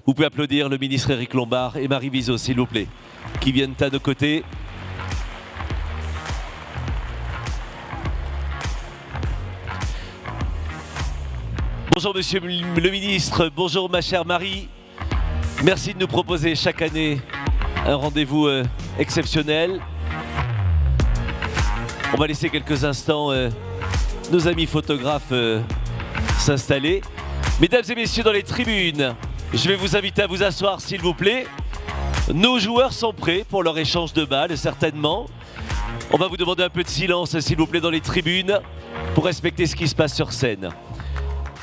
Vous pouvez applaudir le ministre Éric Lombard et Marie Bizot, s'il vous plaît, qui viennent à nos côtés. Bonjour Monsieur le ministre, bonjour ma chère Marie. Merci de nous proposer chaque année un rendez-vous exceptionnel. On va laisser quelques instants nos amis photographes s'installer. Mesdames et messieurs dans les tribunes, je vais vous inviter à vous asseoir s'il vous plaît. Nos joueurs sont prêts pour leur échange de balles, certainement. On va vous demander un peu de silence s'il vous plaît dans les tribunes pour respecter ce qui se passe sur scène.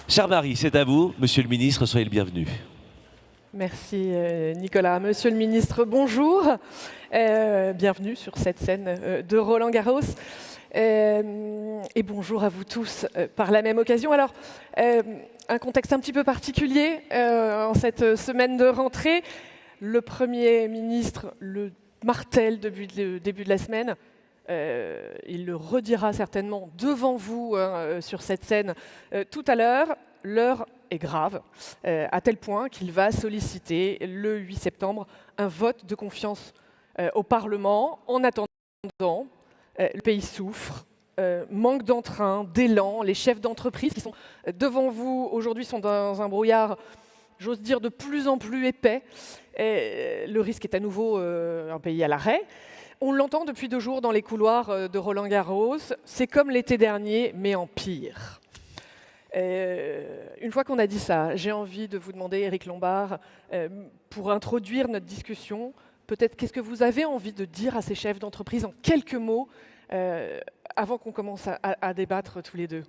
Chère Marie, c'est à vous. Monsieur le ministre, soyez le bienvenu. Merci Nicolas. Monsieur le ministre, bonjour. Bienvenue sur cette scène de Roland-Garros. Et bonjour à vous tous par la même occasion. Alors, un contexte un petit peu particulier en cette semaine de rentrée. Le Premier ministre le martèle depuis le début de la semaine. Il le redira certainement devant vous sur cette scène tout à l'heure. L'heure est grave, à tel point qu'il va solliciter le 8 septembre un vote de confiance au Parlement. En attendant, le pays souffre, manque d'entrain, d'élan. Les chefs d'entreprise qui sont devant vous aujourd'hui sont dans un brouillard, j'ose dire, de plus en plus épais. Le risque est à nouveau un pays à l'arrêt. On l'entend depuis 2 jours dans les couloirs de Roland-Garros. C'est comme l'été dernier, mais en pire. Une fois qu'on a dit ça, j'ai envie de vous demander, Éric Lombard, pour introduire notre discussion, peut-être qu'est-ce que vous avez envie de dire à ces chefs d'entreprise en quelques mots avant qu'on commence à débattre tous les deux.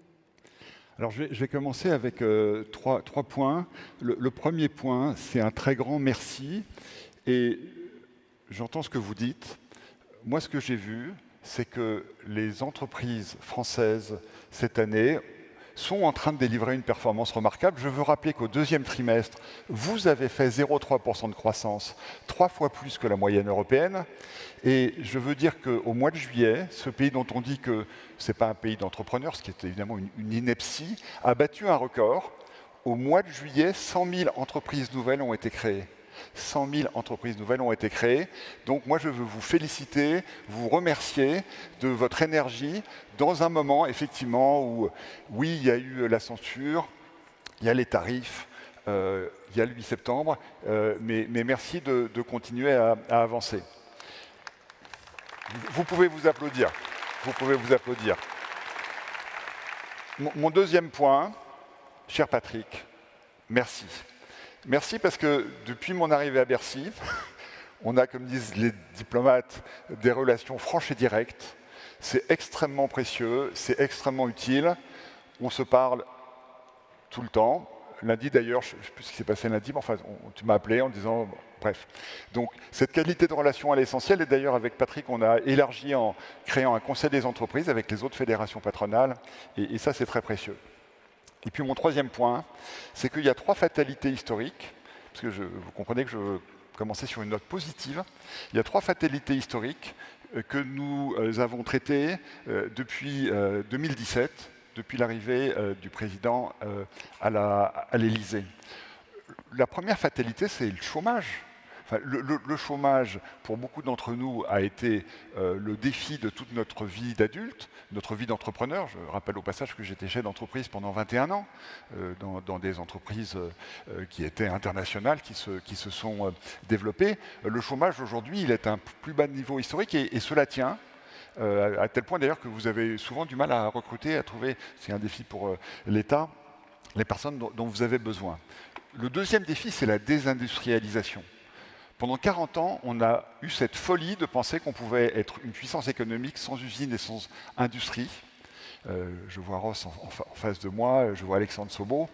Alors je vais commencer avec trois points. Le premier point, c'est un très grand merci. Et j'entends ce que vous dites. Moi, ce que j'ai vu, c'est que les entreprises françaises, cette année, sont en train de délivrer une performance remarquable. Je veux rappeler qu'au 2e trimestre, vous avez fait 0,3% de croissance, 3 fois plus que la moyenne européenne. Et je veux dire qu'au mois de juillet, ce pays dont on dit que ce n'est pas un pays d'entrepreneurs, ce qui est évidemment une ineptie, a battu un record. Au mois de juillet, 100 000 entreprises nouvelles ont été créées. 100 000 entreprises nouvelles ont été créées. Donc moi, je veux vous féliciter, vous remercier de votre énergie dans un moment, effectivement, où, oui, il y a eu la censure, il y a les tarifs, il y a le 8 septembre, mais merci de continuer à avancer. Vous pouvez vous applaudir. Vous pouvez vous applaudir. Mon deuxième point, cher Patrick, merci. Merci parce que depuis mon arrivée à Bercy, on a, comme disent les diplomates, des relations franches et directes. C'est extrêmement précieux, c'est extrêmement utile. On se parle tout le temps. Lundi d'ailleurs, je ne sais plus ce qui s'est passé lundi, mais enfin, tu m'as appelé en disant, bon, bref. Donc cette qualité de relation, elle est essentielle. Et d'ailleurs, avec Patrick, on a élargi en créant un conseil des entreprises avec les autres fédérations patronales. Et ça, c'est très précieux. Et puis mon troisième point, c'est qu'il y a 3 fatalités historiques, parce que vous comprenez que je veux commencer sur une note positive. Il y a 3 fatalités historiques que nous avons traitées depuis 2017, depuis l'arrivée du président à l'Élysée. La première fatalité, c'est le chômage. Enfin, le chômage, pour beaucoup d'entre nous, a été le défi de toute notre vie d'adulte, notre vie d'entrepreneur. Je rappelle au passage que j'étais chef d'entreprise pendant 21 ans, dans des entreprises qui étaient internationales, qui se sont développées. Le chômage, aujourd'hui, il est à un plus bas niveau historique et cela tient. À tel point d'ailleurs que vous avez souvent du mal à recruter, à trouver, c'est un défi pour l'État, les personnes dont vous avez besoin. Le deuxième défi, c'est la désindustrialisation. Pendant 40 ans, on a eu cette folie de penser qu'on pouvait être une puissance économique sans usine et sans industrie. Je vois Ross en face de moi, je vois Alexandre Sobo.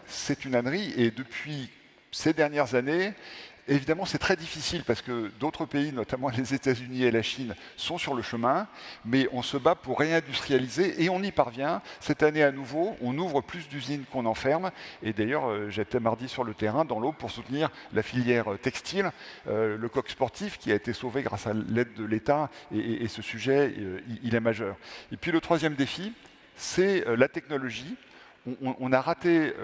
C'est une ânerie et depuis ces dernières années, évidemment, c'est très difficile parce que d'autres pays, notamment les États-Unis et la Chine, sont sur le chemin, mais on se bat pour réindustrialiser et on y parvient. Cette année, à nouveau, on ouvre plus d'usines qu'on en ferme. Et d'ailleurs, j'étais mardi sur le terrain, dans l'Aube, pour soutenir la filière textile, le coq sportif qui a été sauvé grâce à l'aide de l'État. Et ce sujet, il est majeur. Et puis le troisième défi, c'est la technologie. On a raté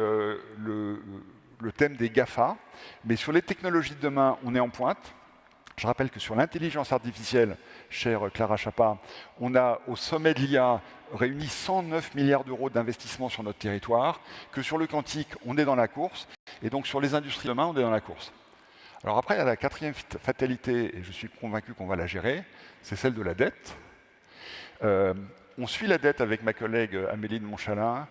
le thème des GAFA. Mais sur les technologies de demain, on est en pointe. Je rappelle que sur l'intelligence artificielle, chère Clara Chapa, on a au sommet de l'IA réuni 109 milliards d'euros d'investissement sur notre territoire, que sur le quantique, on est dans la course, et donc sur les industries de demain, on est dans la course. Alors après, il y a la quatrième fatalité, et je suis convaincu qu'on va la gérer, c'est celle de la dette. On suit la dette avec ma collègue Amélie de Montchalin.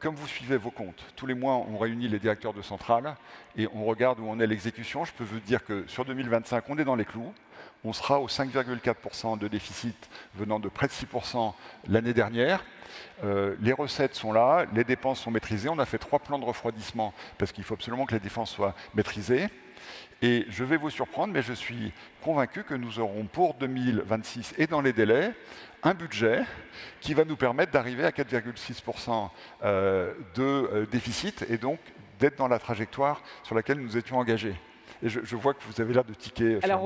Comme vous suivez vos comptes, tous les mois, on réunit les directeurs de centrales et on regarde où en est l'exécution. Je peux vous dire que sur 2025, on est dans les clous. On sera au 5,4% de déficit venant de près de 6% l'année dernière. Les recettes sont là, les dépenses sont maîtrisées. On a fait 3 plans de refroidissement parce qu'il faut absolument que les dépenses soient maîtrisées. Et je vais vous surprendre, mais je suis convaincu que nous aurons pour 2026 et dans les délais un budget qui va nous permettre d'arriver à 4,6% de déficit et donc d'être dans la trajectoire sur laquelle nous étions engagés. Et je vois que vous avez l'air de tiquer. Alors,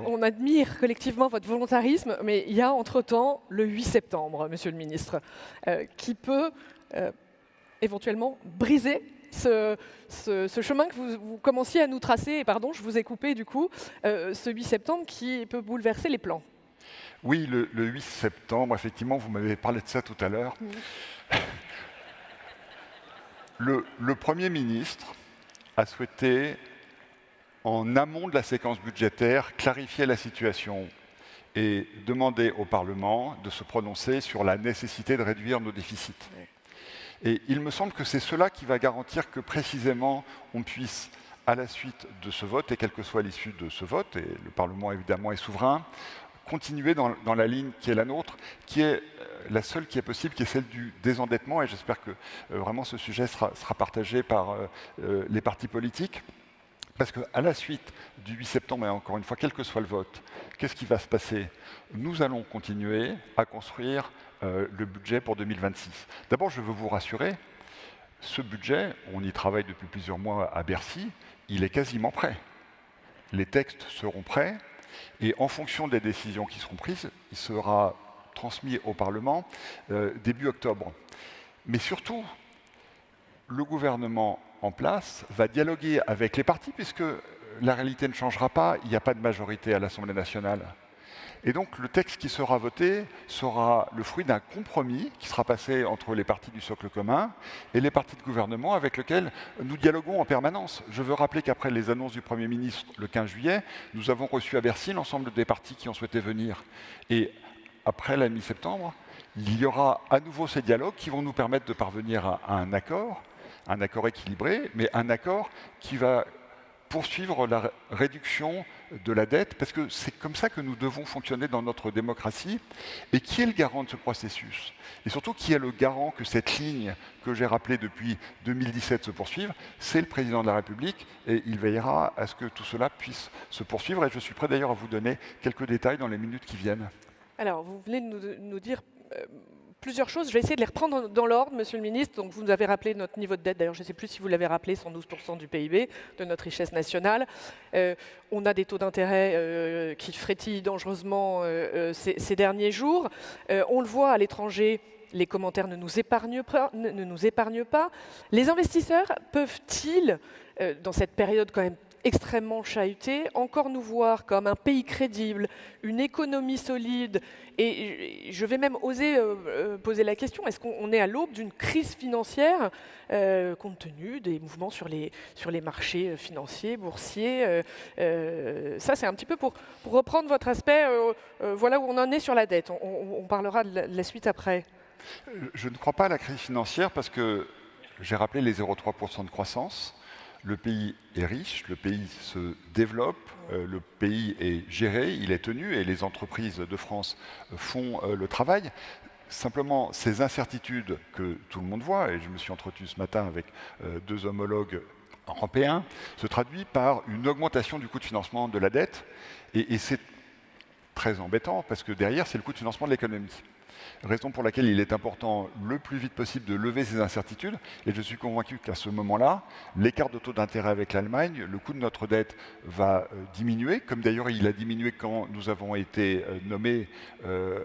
on admire collectivement votre volontarisme, mais il y a entre-temps le 8 septembre, Monsieur le Ministre, qui peut éventuellement briser ce chemin que vous commenciez à nous tracer. Et pardon, je vous ai coupé du coup, ce 8 septembre qui peut bouleverser les plans. Oui, le 8 septembre, effectivement, vous m'avez parlé de ça tout à l'heure. Le Premier ministre a souhaité, en amont de la séquence budgétaire, clarifier la situation et demander au Parlement de se prononcer sur la nécessité de réduire nos déficits. Et il me semble que c'est cela qui va garantir que précisément on puisse, à la suite de ce vote, et quelle que soit l'issue de ce vote, et le Parlement évidemment est souverain, continuer dans la ligne qui est la nôtre, qui est la seule qui est possible, qui est celle du désendettement, et j'espère que vraiment ce sujet sera partagé par les partis politiques. Parce qu'à la suite du 8 septembre, et encore une fois, quel que soit le vote, qu'est-ce qui va se passer? Nous allons continuer à construire le budget pour 2026. D'abord, je veux vous rassurer, ce budget, on y travaille depuis plusieurs mois à Bercy, il est quasiment prêt. Les textes seront prêts, et en fonction des décisions qui seront prises, il sera transmis au Parlement début octobre. Mais surtout, le gouvernement en place va dialoguer avec les partis, puisque la réalité ne changera pas, il n'y a pas de majorité à l'Assemblée nationale. Et donc le texte qui sera voté sera le fruit d'un compromis qui sera passé entre les partis du socle commun et les partis de gouvernement avec lesquels nous dialoguons en permanence. Je veux rappeler qu'après les annonces du Premier ministre le 15 juillet, nous avons reçu à Bercy l'ensemble des partis qui ont souhaité venir. Et après la mi-septembre, il y aura à nouveau ces dialogues qui vont nous permettre de parvenir à un accord équilibré, mais un accord qui va poursuivre la réduction de la dette, parce que c'est comme ça que nous devons fonctionner dans notre démocratie. Et qui est le garant de ce processus? Et surtout, qui est le garant que cette ligne que j'ai rappelée depuis 2017 se poursuive? C'est le président de la République, et il veillera à ce que tout cela puisse se poursuivre. Et je suis prêt d'ailleurs à vous donner quelques détails dans les minutes qui viennent. Alors, vous venez de nous dire plusieurs choses. Je vais essayer de les reprendre dans l'ordre, Monsieur le Ministre. Donc, vous nous avez rappelé notre niveau de dette. D'ailleurs, je ne sais plus si vous l'avez rappelé, 112% du PIB, de notre richesse nationale. On a des taux d'intérêt qui frétillent dangereusement ces derniers jours. On le voit à l'étranger, les commentaires ne nous épargnent pas. Les investisseurs peuvent-ils, dans cette période quand même extrêmement chahutée, encore nous voir comme un pays crédible, une économie solide, et je vais même oser poser la question, est-ce qu'on est à l'aube d'une crise financière compte tenu des mouvements sur les marchés financiers, boursiers ça, c'est un petit peu pour reprendre votre aspect, voilà où on en est sur la dette. On parlera de la suite après. Je ne crois pas à la crise financière parce que j'ai rappelé les 0,3% de croissance. Le pays est riche, le pays se développe, le pays est géré, il est tenu et les entreprises de France font le travail. Simplement, ces incertitudes que tout le monde voit, et je me suis entretenu ce matin avec 2 homologues européens, se traduisent par une augmentation du coût de financement de la dette. Et c'est très embêtant parce que derrière, c'est le coût de financement de l'économie. Raison pour laquelle il est important le plus vite possible de lever ces incertitudes. Et je suis convaincu qu'à ce moment-là, l'écart de taux d'intérêt avec l'Allemagne, le coût de notre dette va diminuer, comme d'ailleurs il a diminué quand nous avons été nommés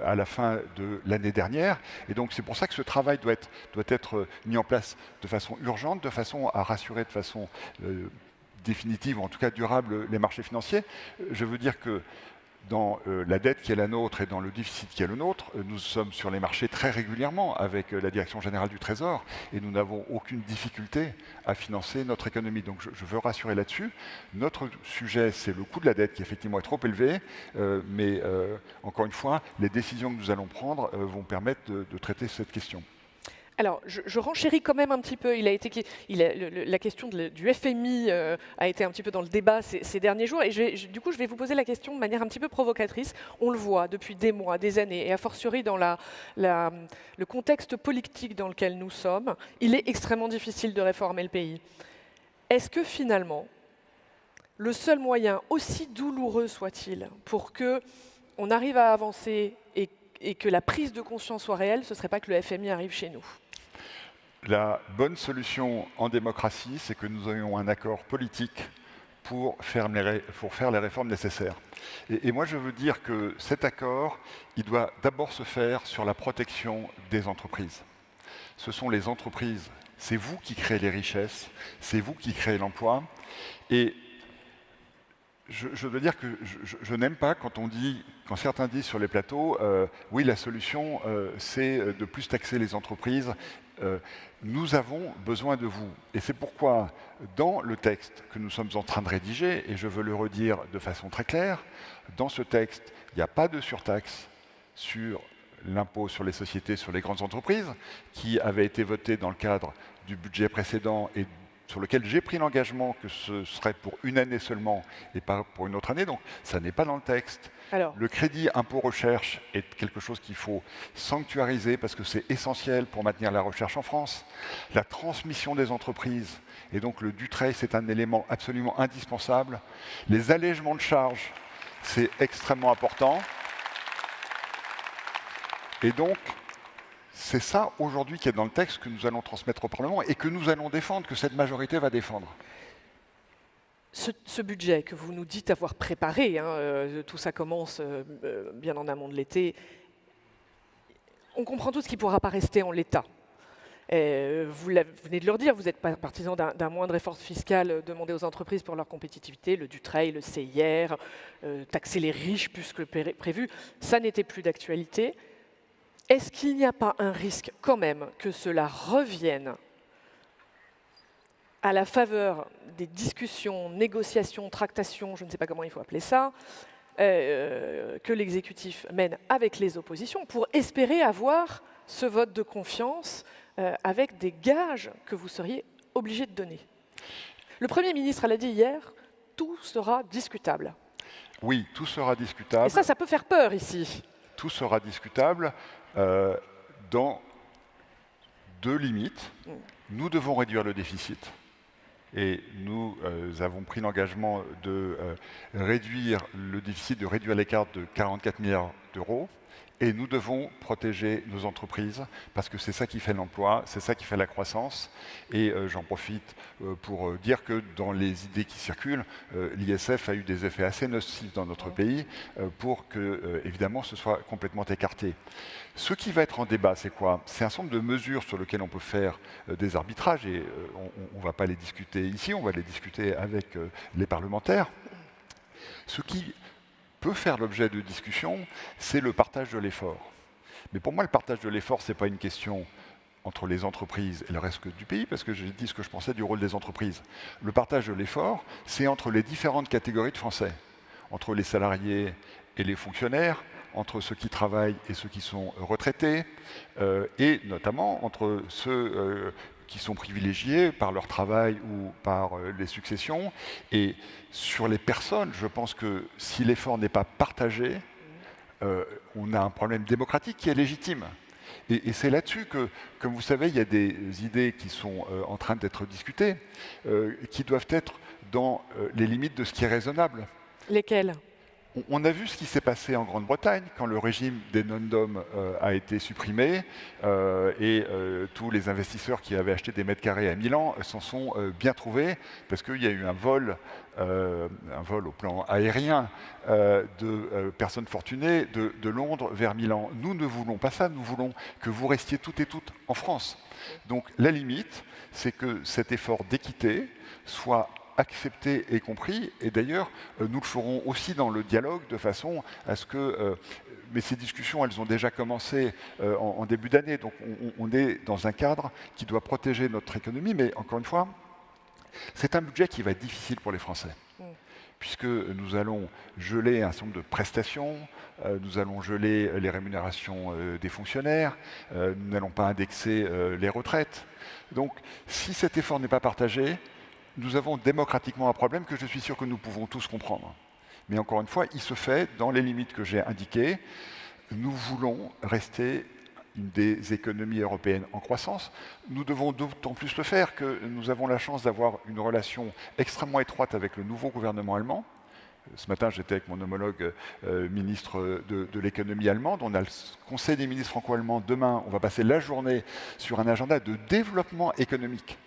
à la fin de l'année dernière. Et donc c'est pour ça que ce travail doit être mis en place de façon urgente, de façon à rassurer de façon définitive, ou en tout cas durable, les marchés financiers. Je veux dire que dans la dette qui est la nôtre et dans le déficit qui est le nôtre, nous sommes sur les marchés très régulièrement avec la Direction générale du Trésor et nous n'avons aucune difficulté à financer notre économie. Donc je veux rassurer là-dessus. Notre sujet, c'est le coût de la dette qui effectivement est trop élevé, mais encore une fois, les décisions que nous allons prendre vont permettre de traiter cette question. Alors, je renchéris quand même un petit peu. La question du FMI a été un petit peu dans le débat ces derniers jours. Et du coup, je vais vous poser la question de manière un petit peu provocatrice. On le voit depuis des mois, des années, et a fortiori dans le contexte politique dans lequel nous sommes, il est extrêmement difficile de réformer le pays. Est-ce que finalement, le seul moyen, aussi douloureux soit-il, pour qu'on arrive à avancer et que la prise de conscience soit réelle, ce ne serait pas que le FMI arrive chez nous? La bonne solution en démocratie, c'est que nous ayons un accord politique pour faire les réformes nécessaires. Et moi, je veux dire que cet accord, il doit d'abord se faire sur la protection des entreprises. Ce sont les entreprises, c'est vous qui créez les richesses, c'est vous qui créez l'emploi. Et je dois dire que je n'aime pas quand certains disent sur les plateaux, oui, la solution, c'est de plus taxer les entreprises. Nous avons besoin de vous. Et c'est pourquoi, dans le texte que nous sommes en train de rédiger, et je veux le redire de façon très claire, dans ce texte, il n'y a pas de surtaxe sur l'impôt sur les sociétés, sur les grandes entreprises, qui avait été voté dans le cadre du budget précédent et sur lequel j'ai pris l'engagement que ce serait pour une année seulement et pas pour une autre année. Donc ça n'est pas dans le texte. Alors, le crédit impôt recherche est quelque chose qu'il faut sanctuariser parce que c'est essentiel pour maintenir la recherche en France. La transmission des entreprises, et donc le Dutreil, c'est un élément absolument indispensable. Les allègements de charges, c'est extrêmement important. Et donc, c'est ça aujourd'hui qui est dans le texte que nous allons transmettre au Parlement et que nous allons défendre, que cette majorité va défendre. Ce budget que vous nous dites avoir préparé, tout ça commence bien en amont de l'été, on comprend tous qu'il ne pourra pas rester en l'état. Vous venez de le dire, vous êtes partisan d'un moindre effort fiscal demandé aux entreprises pour leur compétitivité, le Dutreil, le CIR, taxer les riches plus que prévu, ça n'était plus d'actualité. Est-ce qu'il n'y a pas un risque quand même que cela revienne à la faveur des discussions, négociations, tractations, je ne sais pas comment il faut appeler ça, que l'exécutif mène avec les oppositions pour espérer avoir ce vote de confiance avec des gages que vous seriez obligé de donner? Le Premier ministre l'a dit hier, tout sera discutable. Oui, tout sera discutable. Et ça peut faire peur ici. Tout sera discutable. Dans deux limites. Nous devons réduire le déficit. Et nous avons pris l'engagement de réduire le déficit, de réduire l'écart de 44 milliards d'euros. Et nous devons protéger nos entreprises parce que c'est ça qui fait l'emploi, c'est ça qui fait la croissance. Et j'en profite pour dire que dans les idées qui circulent, l'ISF a eu des effets assez nocifs dans notre pays pour que, évidemment, ce soit complètement écarté. Ce qui va être en débat, c'est quoi? C'est un certain nombre de mesures sur lesquelles on peut faire des arbitrages et on ne va pas les discuter ici, on va les discuter avec les parlementaires. Ce qui peut faire l'objet de discussions, c'est le partage de l'effort. Mais pour moi, le partage de l'effort, ce n'est pas une question entre les entreprises et le reste du pays, parce que j'ai dit ce que je pensais du rôle des entreprises. Le partage de l'effort, c'est entre les différentes catégories de Français, entre les salariés et les fonctionnaires, entre ceux qui travaillent et ceux qui sont retraités, et notamment entre ceux qui sont privilégiés par leur travail ou par les successions. Et sur les personnes, je pense que si l'effort n'est pas partagé, on a un problème démocratique qui est légitime. Et c'est là-dessus que, comme vous savez, il y a des idées qui sont en train d'être discutées, qui doivent être dans les limites de ce qui est raisonnable. Lesquelles? On a vu ce qui s'est passé en Grande-Bretagne quand le régime des non-dom a été supprimé et tous les investisseurs qui avaient acheté des mètres carrés à Milan s'en sont bien trouvés parce qu'il y a eu un vol au plan aérien de personnes fortunées de Londres vers Milan. Nous ne voulons pas ça, nous voulons que vous restiez toutes et toutes en France. Donc la limite, c'est que cet effort d'équité soit accepté et compris, et d'ailleurs, nous le ferons aussi dans le dialogue de façon à ce que... mais ces discussions, elles ont déjà commencé en début d'année, donc on est dans un cadre qui doit protéger notre économie, mais encore une fois, c'est un budget qui va être difficile pour les Français, puisque nous allons geler un certain nombre de prestations, nous allons geler les rémunérations des fonctionnaires, nous n'allons pas indexer les retraites. Donc, si cet effort n'est pas partagé, nous avons démocratiquement un problème que je suis sûr que nous pouvons tous comprendre. Mais encore une fois, il se fait dans les limites que j'ai indiquées. Nous voulons rester une des économies européennes en croissance. Nous devons d'autant plus le faire que nous avons la chance d'avoir une relation extrêmement étroite avec le nouveau gouvernement allemand. Ce matin, j'étais avec mon homologue ministre de l'économie allemande. On a le Conseil des ministres franco-allemands. Demain, on va passer la journée sur un agenda de développement économique.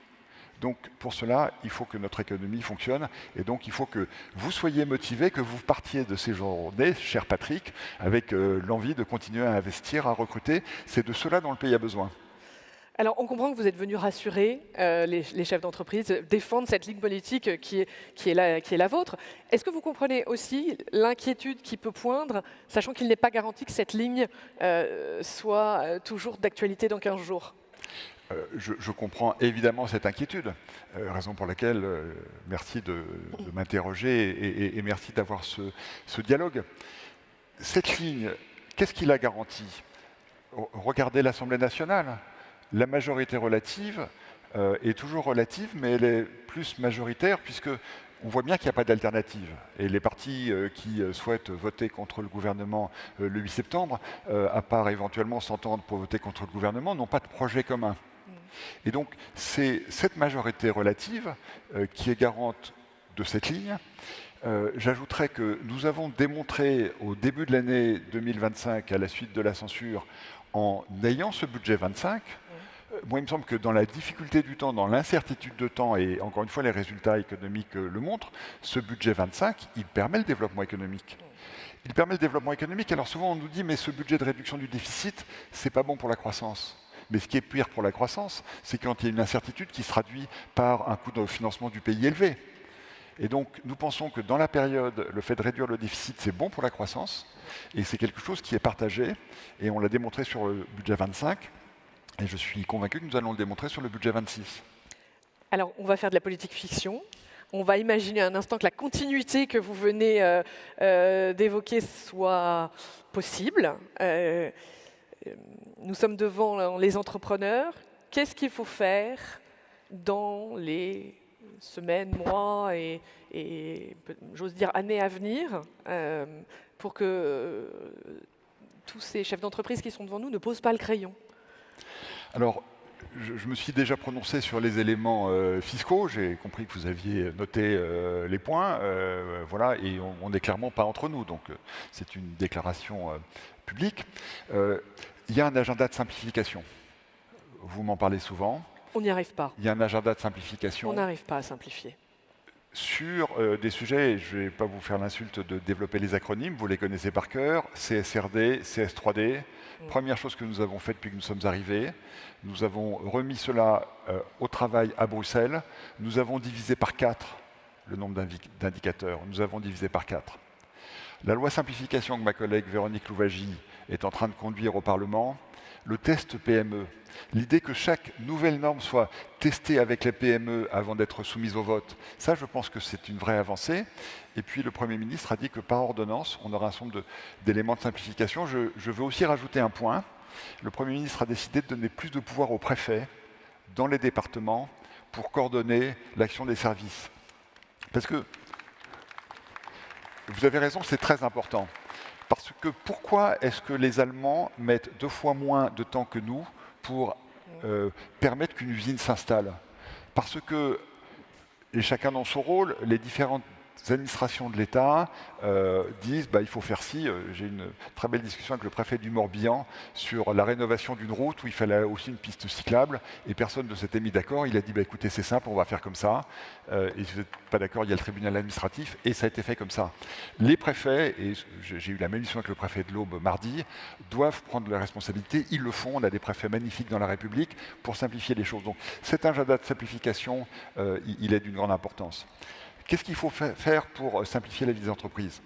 Donc, pour cela, il faut que notre économie fonctionne. Et donc, il faut que vous soyez motivés, que vous partiez de ces journées, cher Patrick, avec l'envie de continuer à investir, à recruter. C'est de cela dont le pays a besoin. Alors, on comprend que vous êtes venu rassurer les chefs d'entreprise, défendre cette ligne politique qui est la vôtre. Est-ce que vous comprenez aussi l'inquiétude qui peut poindre, sachant qu'il n'est pas garanti que cette ligne soit toujours d'actualité dans 15 jours ? Je comprends évidemment cette inquiétude, raison pour laquelle merci de m'interroger et merci d'avoir ce dialogue. Cette ligne, qu'est-ce qui la garantit ? Regardez l'Assemblée nationale. La majorité relative est toujours relative, mais elle est plus majoritaire puisque on voit bien qu'il n'y a pas d'alternative. Et les partis qui souhaitent voter contre le gouvernement le 8 septembre, à part éventuellement s'entendre pour voter contre le gouvernement, n'ont pas de projet commun. Et donc, c'est cette majorité relative qui est garante de cette ligne. J'ajouterais que nous avons démontré au début de l'année 2025, à la suite de la censure, en ayant ce budget 25, moi, il me semble que dans la difficulté du temps, dans l'incertitude de temps, et encore une fois, les résultats économiques le montrent, ce budget 25, il permet le développement économique. Il permet le développement économique. Alors souvent, on nous dit, mais ce budget de réduction du déficit, c'est pas bon pour la croissance. Mais ce qui est pire pour la croissance, c'est quand il y a une incertitude qui se traduit par un coût de financement du pays élevé. Et donc, nous pensons que dans la période, le fait de réduire le déficit, c'est bon pour la croissance, et c'est quelque chose qui est partagé, et on l'a démontré sur le budget 25, et je suis convaincu que nous allons le démontrer sur le budget 26. Alors, on va faire de la politique fiction. On va imaginer un instant que la continuité que vous venez d'évoquer soit possible. Nous sommes devant les entrepreneurs. Qu'est-ce qu'il faut faire dans les semaines, mois et j'ose dire années à venir pour que tous ces chefs d'entreprise qui sont devant nous ne posent pas le crayon ? Alors, je me suis déjà prononcé sur les éléments fiscaux. J'ai compris que vous aviez noté les points. Voilà, et on n'est clairement pas entre nous. Donc, c'est une déclaration publique. Il y a un agenda de simplification. Vous m'en parlez souvent. On n'y arrive pas. Il y a un agenda de simplification. On n'arrive pas à simplifier. Sur des sujets, et je ne vais pas vous faire l'insulte de développer les acronymes, vous les connaissez par cœur, CSRD, CS3D. Première chose que nous avons faite depuis que nous sommes arrivés, nous avons remis cela au travail à Bruxelles. Nous avons divisé par 4 le nombre d'indicateurs. Nous avons divisé par 4. La loi simplification que ma collègue Véronique Louwagie est en train de conduire au Parlement, le test PME, l'idée que chaque nouvelle norme soit testée avec les PME avant d'être soumise au vote, ça je pense que c'est une vraie avancée. Et puis le Premier ministre a dit que par ordonnance, on aura un certain nombre d'éléments de simplification. Je veux aussi rajouter un point. Le Premier ministre a décidé de donner plus de pouvoir aux préfets dans les départements pour coordonner l'action des services. Parce que, vous avez raison, c'est très important. Parce que pourquoi est-ce que les Allemands mettent 2 fois moins de temps que nous pour permettre qu'une usine s'installe? Parce que, et chacun dans son rôle, les différentes administrations de l'État disent il faut faire ci. J'ai une très belle discussion avec le préfet du Morbihan sur la rénovation d'une route où il fallait aussi une piste cyclable et personne ne s'était mis d'accord. Il a dit écoutez, c'est simple, on va faire comme ça. Et si vous n'êtes pas d'accord, il y a le tribunal administratif et ça a été fait comme ça. Les préfets, et j'ai eu la même mission avec le préfet de l'Aube mardi, doivent prendre leurs responsabilités. Ils le font. On a des préfets magnifiques dans la République pour simplifier les choses. Donc cet agenda de simplification, il est d'une grande importance. Qu'est-ce qu'il faut faire pour simplifier la vie des entreprises?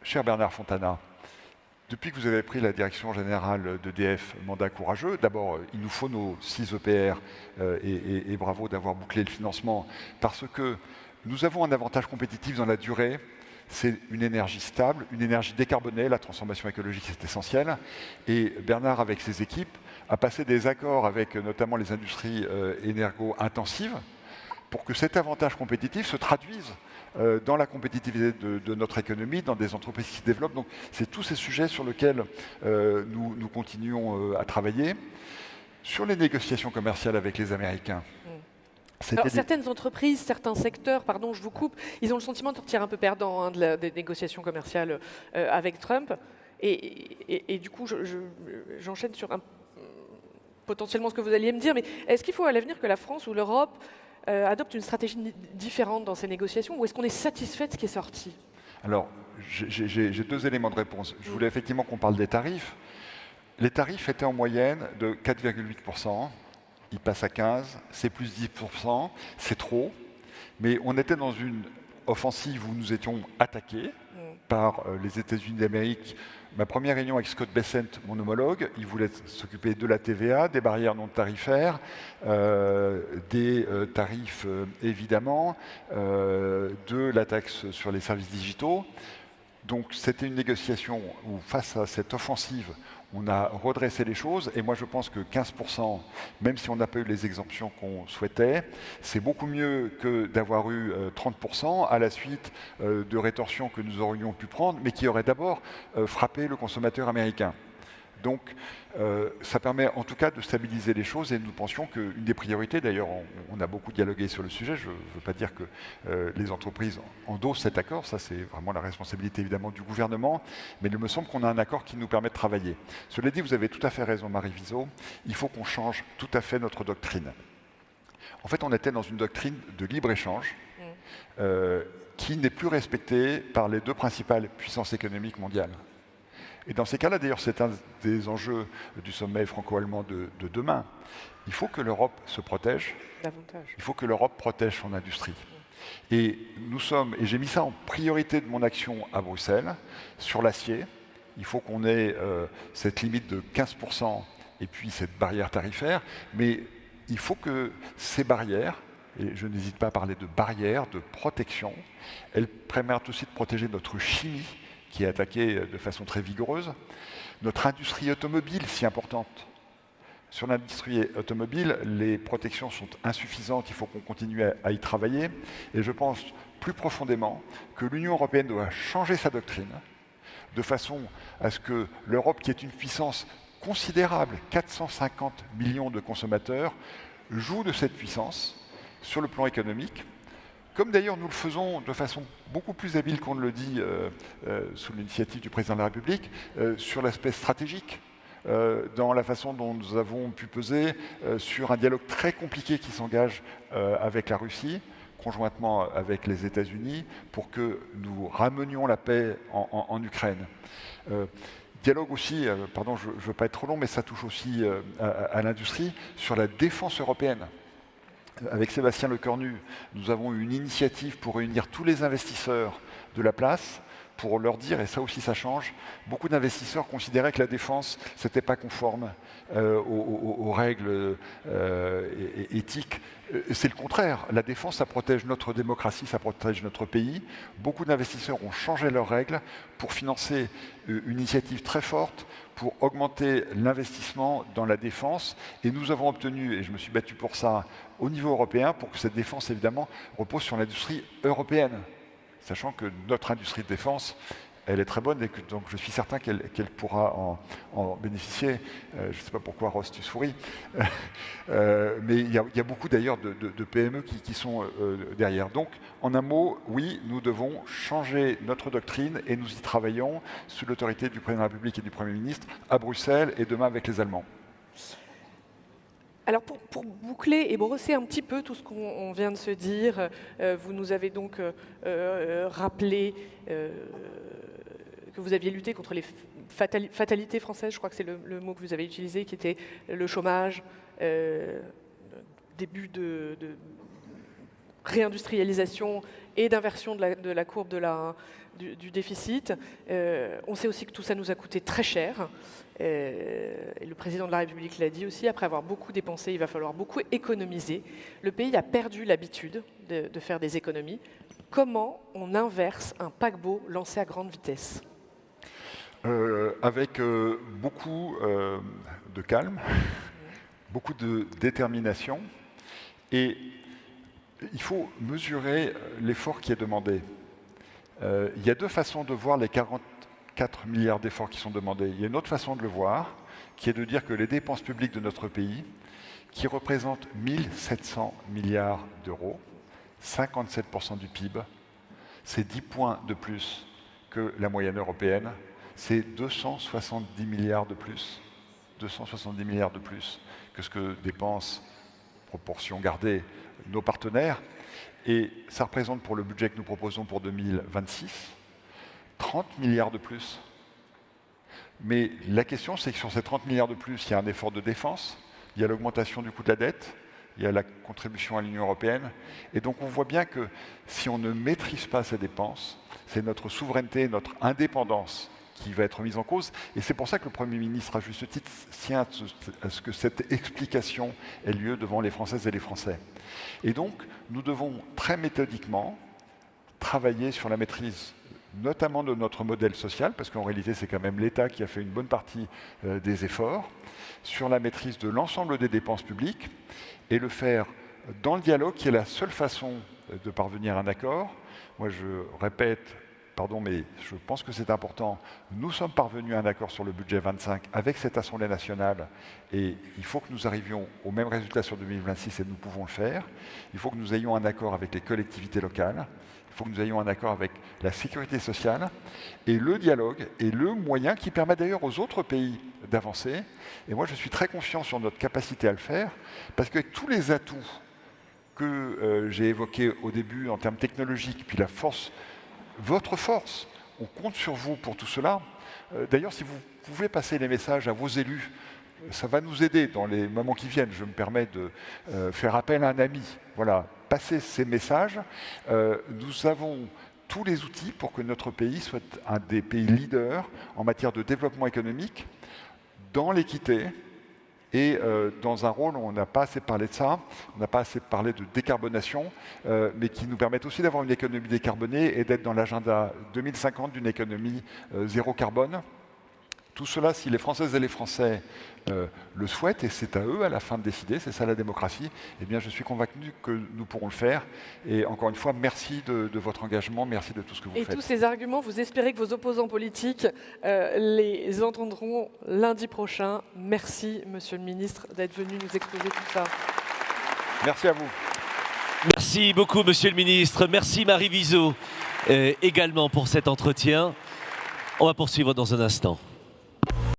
Cher Bernard Fontana, depuis que vous avez pris la direction générale d'EDF, mandat courageux, d'abord, il nous faut nos 6 EPR et bravo d'avoir bouclé le financement parce que nous avons un avantage compétitif dans la durée. C'est une énergie stable, une énergie décarbonée. La transformation écologique, c'est essentiel. Et Bernard, avec ses équipes, a passé des accords avec notamment les industries énergo-intensives pour que cet avantage compétitif se traduise dans la compétitivité de notre économie, dans des entreprises qui se développent. Donc, c'est tous ces sujets sur lesquels nous continuons à travailler. Sur les négociations commerciales avec les Américains. Alors, certaines entreprises, certains secteurs, pardon, je vous coupe, ils ont le sentiment de sortir un peu perdant des négociations commerciales avec Trump. Et du coup, j'enchaîne sur potentiellement ce que vous alliez me dire. Mais est-ce qu'il faut à l'avenir que la France ou l'Europe adopte une stratégie différente dans ces négociations ou est-ce qu'on est satisfait de ce qui est sorti? Alors, j'ai 2 éléments de réponse. Je voulais effectivement qu'on parle des tarifs. Les tarifs étaient en moyenne de 4,8%. Ils passent à 15%, c'est plus 10%, c'est trop. Mais on était dans une offensive où nous étions attaqués par les États-Unis d'Amérique. Ma première réunion avec Scott Bessent, mon homologue, il voulait s'occuper de la TVA, des barrières non tarifaires, des tarifs évidemment, de la taxe sur les services digitaux. Donc c'était une négociation où face à cette offensive, on a redressé les choses et moi je pense que 15%, même si on n'a pas eu les exemptions qu'on souhaitait, c'est beaucoup mieux que d'avoir eu 30% à la suite de rétorsions que nous aurions pu prendre, mais qui auraient d'abord frappé le consommateur américain. Donc ça permet en tout cas de stabiliser les choses et nous pensions qu'une des priorités, d'ailleurs on a beaucoup dialogué sur le sujet, je ne veux pas dire que les entreprises endossent cet accord, ça c'est vraiment la responsabilité évidemment du gouvernement, mais il me semble qu'on a un accord qui nous permet de travailler. Cela dit, vous avez tout à fait raison Marie Viseau, il faut qu'on change tout à fait notre doctrine. En fait on était dans une doctrine de libre-échange qui n'est plus respectée par les 2 principales puissances économiques mondiales. Et dans ces cas-là, d'ailleurs, c'est un des enjeux du sommet franco-allemand de demain. Il faut que l'Europe se protège. Davantage. Il faut que l'Europe protège son industrie. Et nous sommes, et j'ai mis ça en priorité de mon action à Bruxelles, sur l'acier. Il faut qu'on ait cette limite de 15% et puis cette barrière tarifaire. Mais il faut que ces barrières, et je n'hésite pas à parler de barrières, de protection, elles permettent aussi de protéger notre chimie, qui est attaquée de façon très vigoureuse. Notre industrie automobile, si importante. Sur l'industrie automobile, les protections sont insuffisantes, il faut qu'on continue à y travailler. Et je pense plus profondément que l'Union européenne doit changer sa doctrine, de façon à ce que l'Europe, qui est une puissance considérable, 450 millions de consommateurs, joue de cette puissance sur le plan économique, comme d'ailleurs nous le faisons de façon beaucoup plus habile qu'on ne le dit sous l'initiative du président de la République, sur l'aspect stratégique, dans la façon dont nous avons pu peser sur un dialogue très compliqué qui s'engage avec la Russie, conjointement avec les États-Unis, pour que nous ramenions la paix en Ukraine. Dialogue aussi, pardon, je ne veux pas être trop long, mais ça touche aussi à l'industrie, sur la défense européenne. Avec Sébastien Lecornu, nous avons eu une initiative pour réunir tous les investisseurs de la place, pour leur dire, et ça aussi ça change, beaucoup d'investisseurs considéraient que la défense, ce n'était pas conforme aux règles éthiques. C'est le contraire. La défense, ça protège notre démocratie, ça protège notre pays. Beaucoup d'investisseurs ont changé leurs règles pour financer une initiative très forte pour augmenter l'investissement dans la défense. Et nous avons obtenu, et je me suis battu pour ça, au niveau européen, pour que cette défense, évidemment, repose sur l'industrie européenne. Sachant que notre industrie de défense, elle est très bonne et que, donc je suis certain qu'elle pourra en bénéficier. Je ne sais pas pourquoi, Ross, tu souris. Mais il y a beaucoup d'ailleurs de PME qui sont derrière. Donc, en un mot, oui, nous devons changer notre doctrine et nous y travaillons sous l'autorité du Président de la République et du Premier ministre à Bruxelles et demain avec les Allemands. Alors pour boucler et brosser un petit peu tout ce qu'on vient de se dire, vous nous avez donc rappelé que vous aviez lutté contre les fatalités françaises, je crois que c'est le mot que vous avez utilisé, qui était le chômage, début de réindustrialisation et d'inversion de la courbe du déficit. On sait aussi que tout ça nous a coûté très cher. Et le président de la République l'a dit aussi, après avoir beaucoup dépensé, il va falloir beaucoup économiser. Le pays a perdu l'habitude de faire des économies. Comment on inverse un paquebot lancé à grande vitesse ? Avec beaucoup de calme, beaucoup de détermination, et il faut mesurer l'effort qui est demandé. Il y a deux façons de voir les 44 milliards d'efforts qui sont demandés. Il y a une autre façon de le voir, qui est de dire que les dépenses publiques de notre pays, qui représentent 1700 milliards d'euros, 57% du PIB, c'est 10 points de plus que la moyenne européenne, c'est 270 milliards de plus, 270 milliards de plus que ce que dépensent, proportion gardée, nos partenaires. Et ça représente pour le budget que nous proposons pour 2026, 30 milliards de plus. Mais la question, c'est que sur ces 30 milliards de plus, il y a un effort de défense, il y a l'augmentation du coût de la dette, il y a la contribution à l'Union européenne. Et donc on voit bien que si on ne maîtrise pas ces dépenses, c'est notre souveraineté, notre indépendance qui va être mise en cause. Et c'est pour ça que le Premier ministre, à juste titre, tient à ce que cette explication ait lieu devant les Françaises et les Français. Et donc, nous devons très méthodiquement travailler sur la maîtrise, notamment de notre modèle social, parce qu'en réalité, c'est quand même l'État qui a fait une bonne partie des efforts, sur la maîtrise de l'ensemble des dépenses publiques, et le faire dans le dialogue, qui est la seule façon de parvenir à un accord. Moi, je répète, pardon, mais je pense que c'est important. Nous sommes parvenus à un accord sur le budget 25 avec cette Assemblée nationale et il faut que nous arrivions au même résultat sur 2026 et nous pouvons le faire. Il faut que nous ayons un accord avec les collectivités locales. Il faut que nous ayons un accord avec la sécurité sociale. Et le dialogue est le moyen qui permet d'ailleurs aux autres pays d'avancer. Et moi, je suis très confiant sur notre capacité à le faire parce qu'avec tous les atouts que j'ai évoqués au début en termes technologiques, puis la force, votre force, on compte sur vous pour tout cela. D'ailleurs, si vous pouvez passer les messages à vos élus, ça va nous aider dans les moments qui viennent. Je me permets de faire appel à un ami. Voilà, passez ces messages. Nous avons tous les outils pour que notre pays soit un des pays leaders en matière de développement économique, dans l'équité, et dans un rôle où on n'a pas assez parlé de ça, on n'a pas assez parlé de décarbonation, mais qui nous permettent aussi d'avoir une économie décarbonée et d'être dans l'agenda 2050 d'une économie zéro carbone. Tout cela, si les Françaises et les Français le souhaitent, et c'est à eux à la fin de décider, c'est ça la démocratie, eh bien je suis convaincu que nous pourrons le faire. Et encore une fois, merci de votre engagement, merci de tout ce que vous faites. Et tous ces arguments, vous espérez que vos opposants politiques les entendront lundi prochain. Merci, Monsieur le Ministre, d'être venu nous exposer tout ça. Merci à vous. Merci beaucoup, Monsieur le Ministre. Merci, Marie Viseau, également pour cet entretien. On va poursuivre dans un instant.